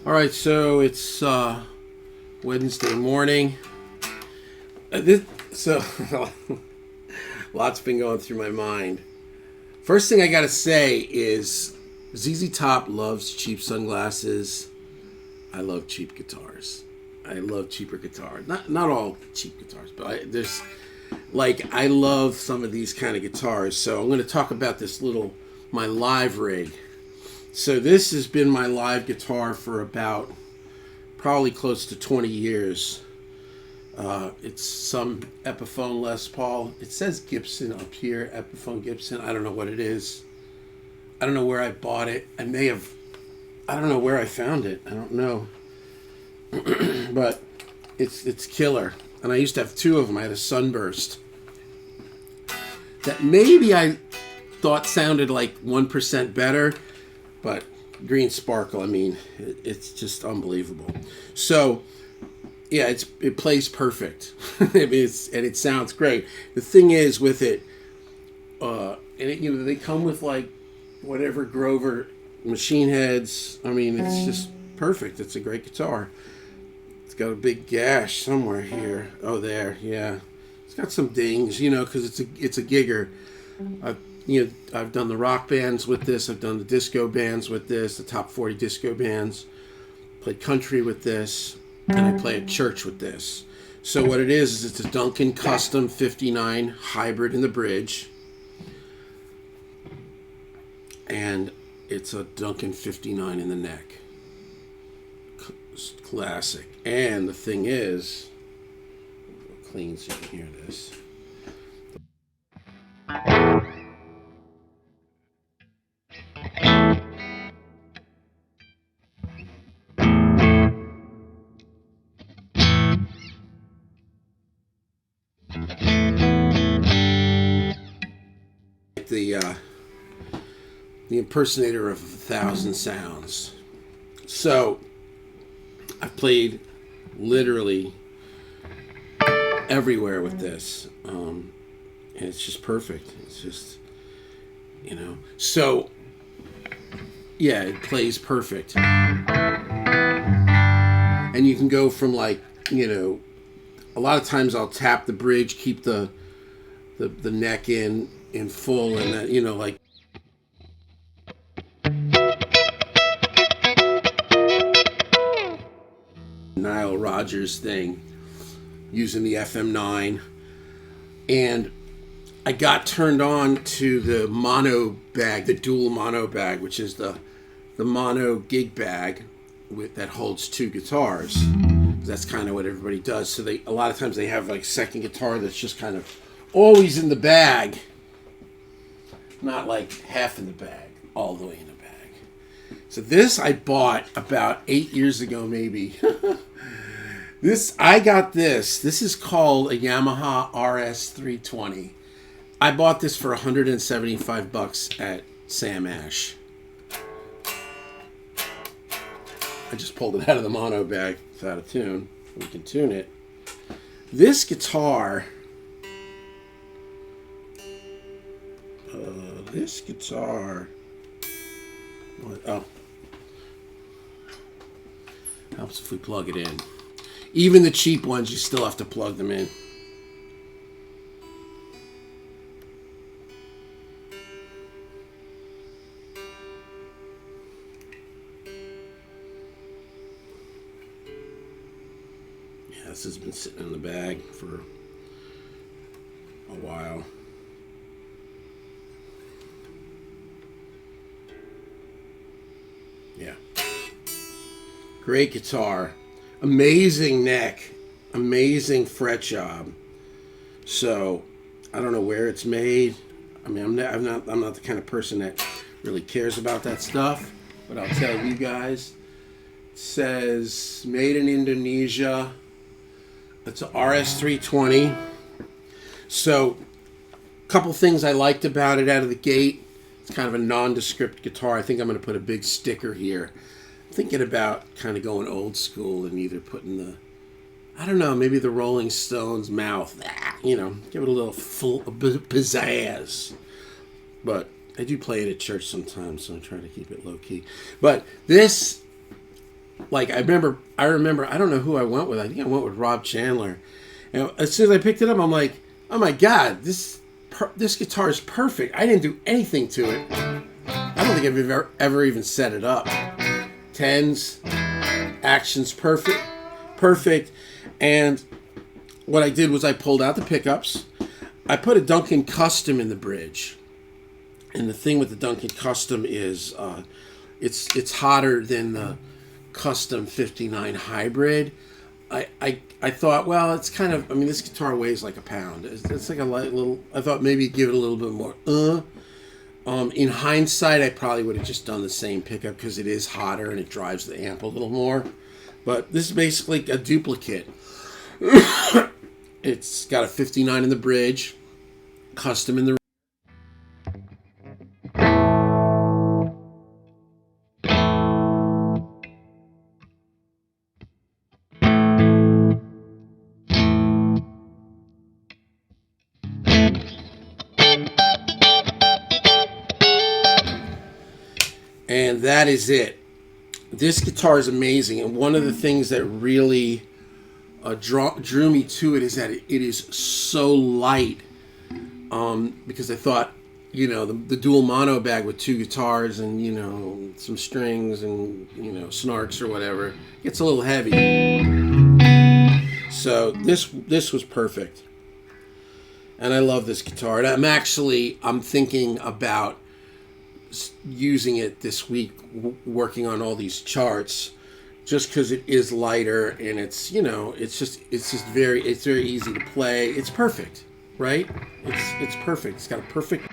All right, so it's Wednesday morning. So lots been going through my mind. First thing I gotta say is ZZ Top loves cheap sunglasses. I love cheap guitars. I love cheaper guitars. Not all cheap guitars, but I love some of these kind of guitars. So I'm going to talk about this my live rig. So this has been my live guitar for about probably close to 20 years. It's some Epiphone Les Paul. It says Gibson up here, Epiphone Gibson. I don't know what it is. I don't know where I bought it. I don't know where I found it. I don't know. But it's killer. And I used to have two of them. I had a Sunburst that maybe I thought sounded like 1% better, but Green Sparkle, I mean, it's just unbelievable. So, yeah, it plays perfect. And it sounds great. The thing is with it, they come with like whatever Grover machine heads. I mean, it's just perfect. It's a great guitar. It's got a big gash somewhere here. Oh, there, yeah. It's got some dings, because it's a gigger. I've done the rock bands with this. I've done the disco bands with this. The top 40 disco bands. Played country with this, and I play at church with this. So what it is it's a Duncan Custom 59 hybrid in the bridge, and it's a Duncan 59 in the neck. Classic. And the thing is, clean so you can hear this. The impersonator of 1,000 sounds. So I've played literally everywhere with this, and it's just perfect. It's just, so yeah, it plays perfect, and you can go from a lot of times I'll tap the bridge, keep the neck in full, and that, like. Nile Rodgers thing using the FM9, and I got turned on to the mono bag, the dual mono bag, which is the mono gig bag that holds two guitars. That's kind of what everybody does. So a lot of times they have like second guitar that's just kind of always in the bag, not like half in the bag, all the way in the bag. So this I bought about 8 years ago, maybe. I got this. This is called a Yamaha RS320. I bought this for $175 at Sam Ash. I just pulled it out of the mono bag. It's out of tune. We can tune it. This guitar. What? Oh. Helps if we plug it in. Even the cheap ones, you still have to plug them in. Yeah, this has been sitting in the bag for a while. Yeah. Great guitar. Amazing neck, amazing fret job. So I don't know where it's made. I mean, I'm not the kind of person that really cares about that stuff. But I'll tell you guys. It says made in Indonesia. It's a RS320. So a couple things I liked about it out of the gate. It's kind of a nondescript guitar. I think I'm going to put a big sticker here. Thinking about kind of going old school and either putting maybe the Rolling Stones mouth, give it a little full pizzazz. But I do play it at church sometimes, so I try to keep it low key. But this Like I remember. I don't know who I went with. I think I went with Rob Chandler. And as soon as I picked it up, I'm like, oh my god, this guitar is perfect. I didn't do anything to it. I don't think I've ever even set it up. Tens, action's perfect. And what I did was I pulled out the pickups. I put a Duncan Custom in the bridge. And the thing with the Duncan Custom is it's hotter than the Custom 59 Hybrid. I thought, well, it's kind of, I mean, this guitar weighs like a pound. It's like a light little, I thought maybe give it a little bit more. In hindsight, I probably would have just done the same pickup because it is hotter and it drives the amp a little more. But this is basically a duplicate. It's got a 59 in the bridge, Custom in the and that is it. This guitar is amazing, and one of the things that really drew me to it is that it is so light. Because I thought, you know, the dual mono bag with two guitars and, you know, some strings and, you know, snarks or whatever gets a little heavy. So this was perfect, and I love this guitar. And I'm thinking about using it this week, working on all these charts, just because it is lighter and it's, you know, it's very easy to play. It's perfect, right? It's perfect. It's got a perfect.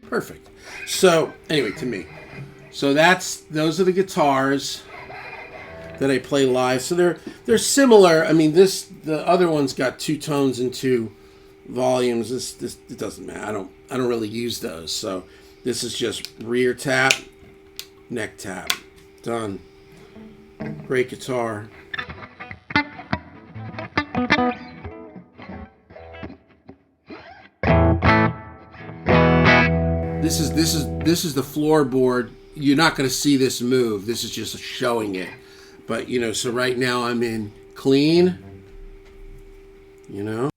Perfect. So anyway, to me. So those are the guitars that I play live. So they're similar. I mean, the other one's got two tones and two volumes. This it doesn't matter. I don't really use those. So this is just rear tap, neck tap. Done. Great guitar. This is the floorboard. You're not going to see this move. This is just showing it. But, you know, so right now I'm in clean, you know.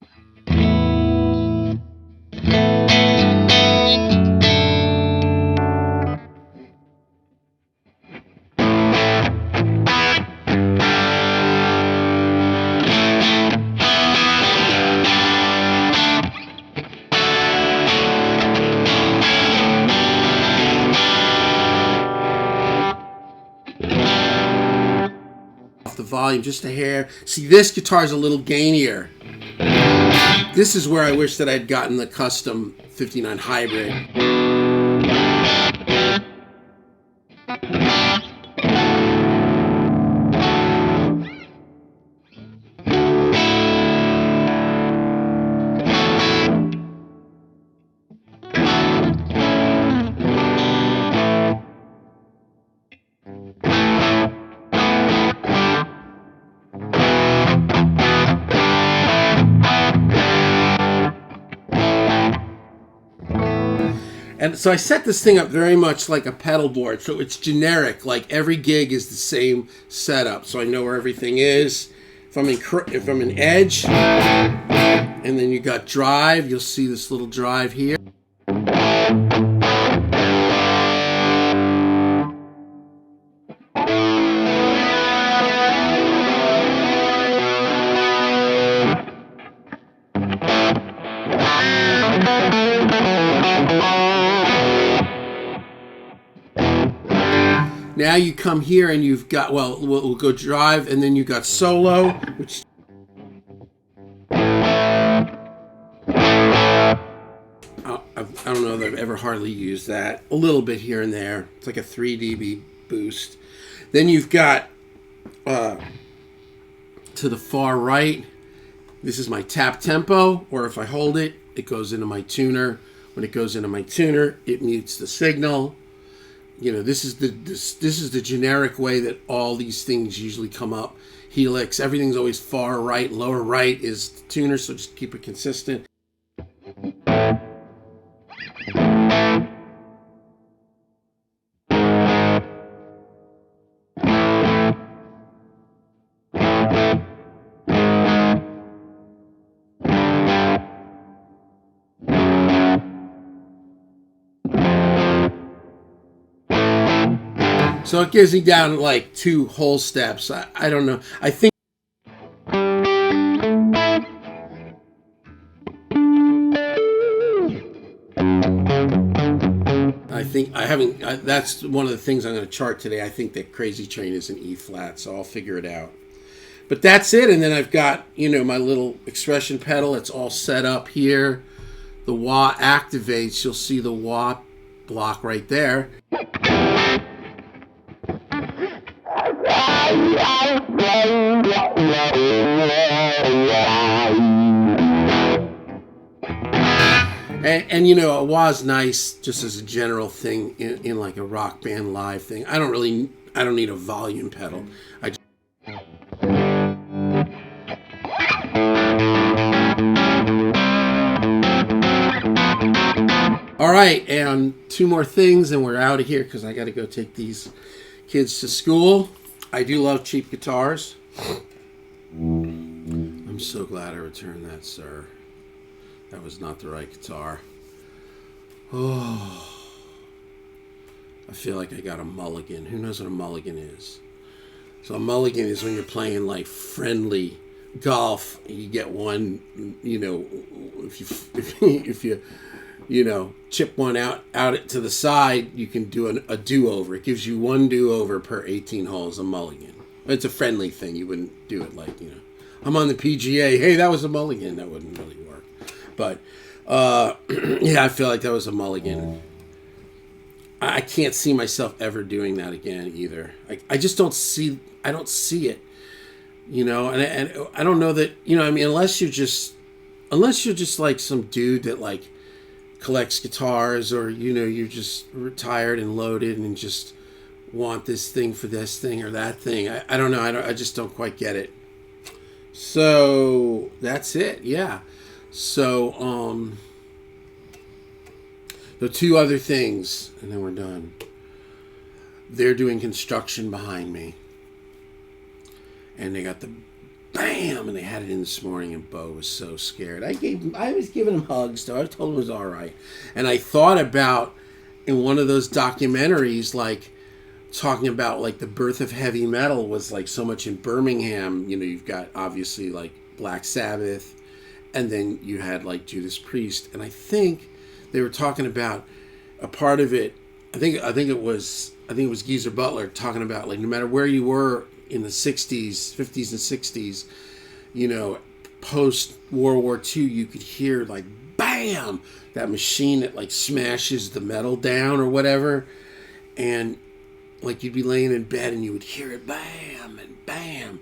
The volume just a hair. See, this guitar is a little gainier. This is where I wish that I'd gotten the Custom 59 Hybrid. And so I set this thing up very much like a pedal board. So it's generic. Like every gig is the same setup. So I know where everything is. If I'm in edge, and then you got drive, you'll see this little drive here. Now you come here and you've got, well, we'll go drive, and then you got solo, which I don't know that I've ever hardly used that. A little bit here and there. It's like a 3 dB boost. Then you've got to the far right, this is my tap tempo, or if I hold it, it goes into my tuner. When it goes into my tuner, it mutes the signal. this is the generic way that all these things usually come up. Helix, everything's always far right, lower right is the tuner, so just keep it consistent. So it gives me down like 2 whole steps. I don't know. That's one of the things I'm going to chart today. I think that Crazy Train is an E flat, so I'll figure it out. But that's it. And then I've got, my little expression pedal. It's all set up here. The wah activates. You'll see the wah block right there. And a wah's nice just as a general thing in like a rock band live thing. I don't need a volume pedal. All right, and 2 more things and we're out of here because I got to go take these kids to school. I do love cheap guitars. I'm so glad I returned that, sir. That was not the right guitar. Oh, I feel like I got a mulligan. Who knows what a mulligan is? So a mulligan is when you're playing like friendly golf. You get one, if you chip one out to the side, you can do a do-over. It gives you 1 do-over per 18 holes, a mulligan. It's a friendly thing. You wouldn't do it like, I'm on the PGA. Hey, that was a mulligan. That wouldn't really work. But, yeah, I feel like that was a mulligan. I can't see myself ever doing that again either. I just don't see it, and I don't know that, unless you're just like some dude that like collects guitars, or, you're just retired and loaded and just want this thing for this thing or that thing. I don't know. I just don't quite get it. So that's it. Yeah. So, the 2 other things, and then we're done. They're doing construction behind me. And they got the bam, and they had it in this morning, and Bo was so scared. I was giving him hugs, so I told him it was all right. And I thought about, in one of those documentaries, like, talking about, like, the birth of heavy metal was, like, so much in Birmingham. You've got, obviously, like, Black Sabbath, and then you had, like, Judas Priest. And I think they were talking about a part of it. I think it was Geezer Butler talking about, like, no matter where you were in the 60s, 50s and 60s, post World War II, you could hear, like, bam, that machine that, like, smashes the metal down or whatever. And, like, you'd be laying in bed and you would hear it bam and bam.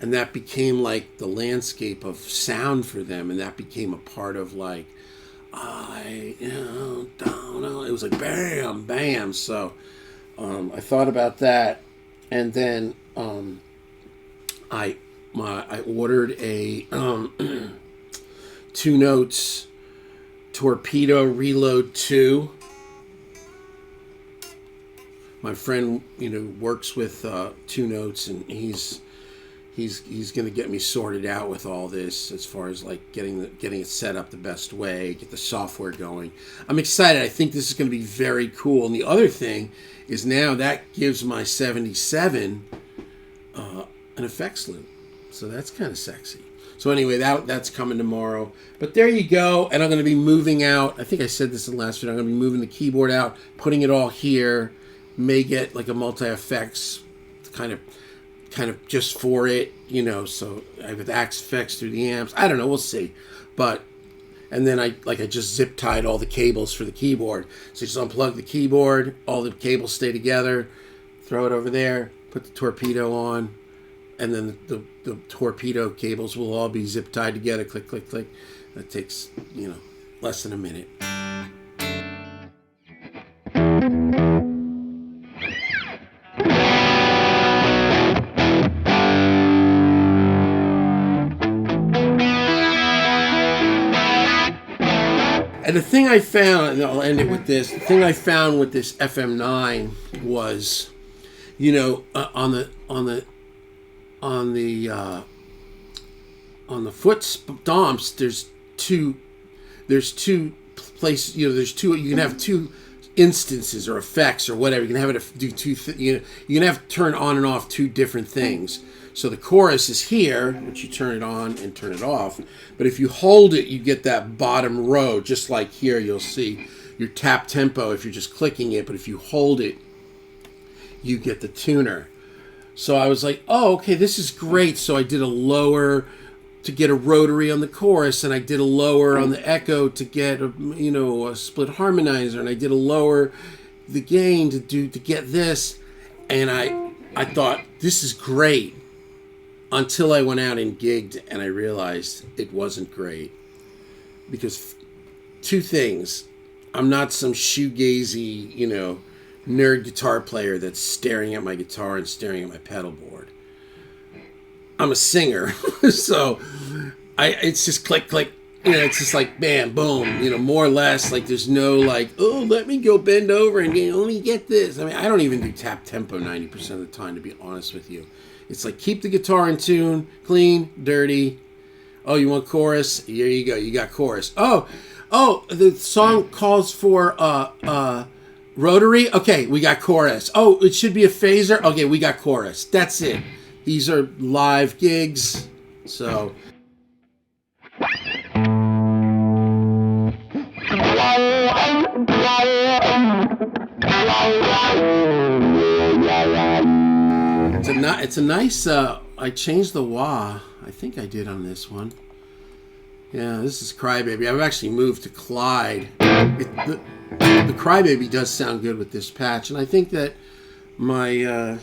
And that became, like, the landscape of sound for them. And that became a part of, like, I don't know. It was like bam, bam. So I thought about that. And then I ordered a 2 Notes Torpedo Reload 2. My friend, works with 2 Notes, and he's going to get me sorted out with all this as far as like getting it set up the best way, get the software going. I'm excited. I think this is going to be very cool. And the other thing is now that gives my 77 an effects loop. So that's kind of sexy. So anyway, that's coming tomorrow. But there you go. And I'm going to be moving out. I think I said this in the last video. I'm going to be moving the keyboard out, putting it all here. May get like a multi-effects kind of just for it, so I have Axe effects through the amps. I don't know, we'll see. But, and then I just zip tied all the cables for the keyboard. So just unplug the keyboard, all the cables stay together, throw it over there, put the torpedo on, and then the torpedo cables will all be zip tied together, click, click, click. That takes, less than a minute. And the thing I found, and I'll end it with this. The thing I found with this FM9 was, you know, on the foot stomps, there's two places. You know, there's two. You can have two instances or effects or whatever. You can have it do two. You can have turn on and off two different things. So the chorus is here, which you turn it on and turn it off. But if you hold it, you get that bottom row, just like here. You'll see your tap tempo if you're just clicking it. But if you hold it, you get the tuner. So I was like, oh, okay, this is great. So I did a lower to get a rotary on the chorus, and I did a lower on the echo to get a split harmonizer, and I did a lower the gain to get this. And I thought, this is great. Until I went out and gigged and I realized it wasn't great. Because two things. I'm not some shoegazy, nerd guitar player that's staring at my guitar and staring at my pedal board. I'm a singer. So it's just click, click. It's just like bam, boom, more or less. Like there's no like, oh, let me go bend over and let me get this. I mean, I don't even do tap tempo 90% of the time, to be honest with you. It's like keep the guitar in tune, clean, dirty. Oh, you want chorus? Here you go. You got chorus. Oh, the song calls for rotary. Okay, we got chorus. Oh, it should be a phaser. Okay, we got chorus. That's it. These are live gigs, so. It's a nice, I changed the wah. I think I did on this one. Yeah, this is Crybaby. I've actually moved to Clyde. The Crybaby does sound good with this patch. And I think that my, I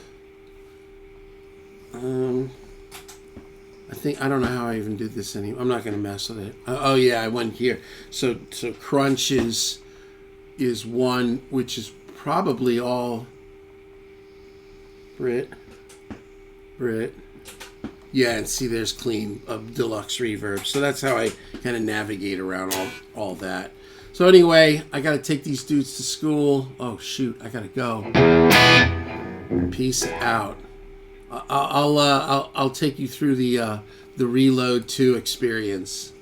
don't know how I even did this anymore. I'm not going to mess with it. Oh yeah, I went here. So Crunch is one, which is probably all Brit. Yeah, and see there's clean deluxe reverb. So that's how I kind of navigate around all that. So anyway, I got to take these dudes to school. Oh shoot, I got to go. Peace out. I'll take you through the Reload 2 experience.